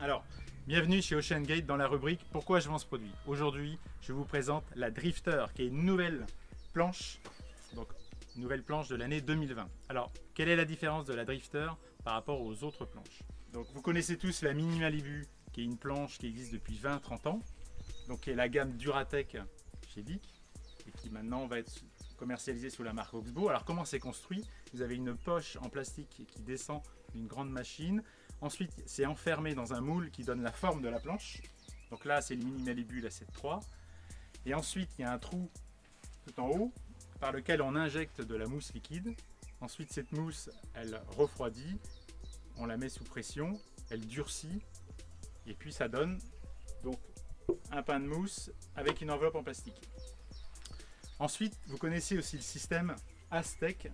Alors, bienvenue chez OceanGate dans la rubrique Pourquoi je vends ce produit. Aujourd'hui, je vous présente la Drifter, qui est une nouvelle planche, donc une nouvelle planche de l'année 2020. Alors, quelle est la différence de la Drifter par rapport aux autres planches? Donc, vous connaissez tous la Mini Malibu, qui est une planche qui existe depuis 20-30 ans, donc qui est la gamme Duratec chez Bic, et qui maintenant va être commercialisée sous la marque Oxbow. Alors, comment c'est construit? Vous avez une poche en plastique qui descend d'une grande machine. Ensuite, c'est enfermé dans un moule qui donne la forme de la planche. Donc là, c'est le Mini Malibu, la 7.3. Et ensuite, il y a un trou tout en haut par lequel on injecte de la mousse liquide. Ensuite, cette mousse, elle refroidit. On la met sous pression, elle durcit. Et puis, ça donne donc un pain de mousse avec une enveloppe en plastique. Ensuite, vous connaissez aussi le système Aztec.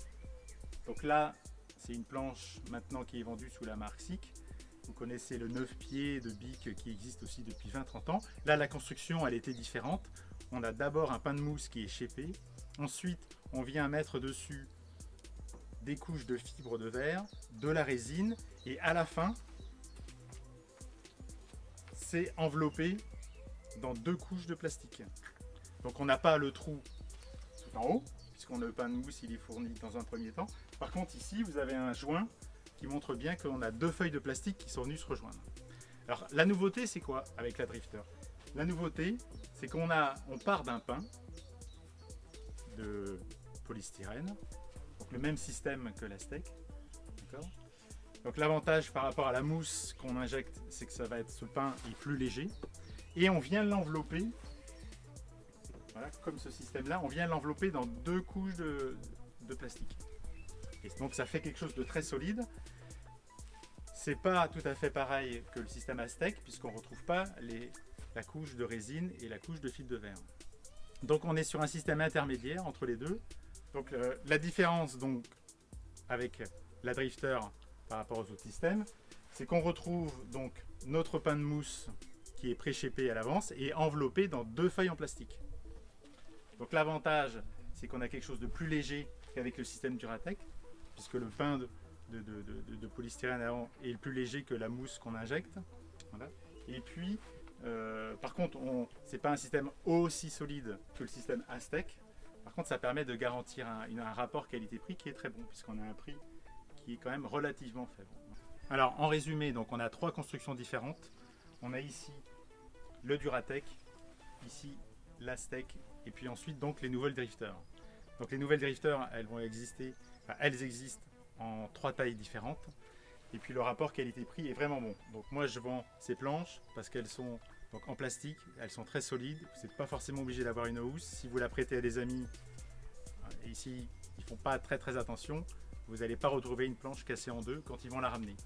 Donc là, c'est une planche maintenant qui est vendue sous la marque SICK. Vous connaissez le 9 pieds de Bic qui existe aussi depuis 20-30 ans. Là, la construction, elle était différente. On a d'abord un pain de mousse qui est shapé. Ensuite, on vient mettre dessus des couches de fibre de verre, de la résine. Et à la fin, c'est enveloppé dans 2 couches de plastique. Donc on n'a pas le trou tout en haut, puisqu'on a le pain de mousse, il est fourni dans un premier temps. Par contre, ici, vous avez un joint qui montre bien qu'on a 2 feuilles de plastique qui sont venues se rejoindre. Alors, la nouveauté, c'est quoi avec la Drifter? La nouveauté, c'est qu'on part d'un pain de polystyrène, donc le même système que l'Aztec. Donc l'avantage par rapport à la mousse qu'on injecte, c'est que ce pain est plus léger. Et on vient l'envelopper, voilà, comme ce système-là, on vient l'envelopper dans 2 couches de plastique. Et donc ça fait quelque chose de très solide. C'est pas tout à fait pareil que le système Aztec, puisqu'on ne retrouve pas la couche de résine et la couche de fibre de verre. Donc on est sur un système intermédiaire entre les deux. Donc la différence donc avec la Drifter par rapport aux autres systèmes, c'est qu'on retrouve donc notre pain de mousse qui est pré-shapé à l'avance et enveloppé dans 2 feuilles en plastique. Donc l'avantage, c'est qu'on a quelque chose de plus léger qu'avec le système Duratec, puisque le pain de polystyrène avant est plus léger que la mousse qu'on injecte. Voilà. Et puis, par contre, c'est pas un système aussi solide que le système Aztec. Par contre, ça permet de garantir un rapport qualité-prix qui est très bon, puisqu'on a un prix qui est quand même relativement faible. Alors, en résumé, donc, on a 3 constructions différentes. On a ici le Duratec, ici l'Aztec, et puis ensuite donc les nouvelles Drifter. Donc les nouvelles Drifter, elles existent en 3 tailles différentes. Et puis le rapport qualité-prix est vraiment bon. Donc moi je vends ces planches parce qu'elles sont donc en plastique, elles sont très solides. Vous n'êtes pas forcément obligé d'avoir une housse. Si vous la prêtez à des amis, et ici ils ne font pas très attention, vous n'allez pas retrouver une planche cassée en 2 quand ils vont la ramener.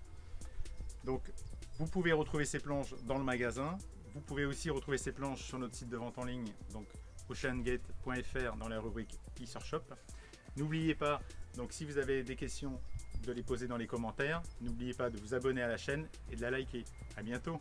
Donc vous pouvez retrouver ces planches dans le magasin. Vous pouvez aussi retrouver ces planches sur notre site de vente en ligne, donc oceangate.fr dans la rubrique e-shop. N'oubliez pas, donc si vous avez des questions, de les poser dans les commentaires. N'oubliez pas de vous abonner à la chaîne et de la liker. À bientôt.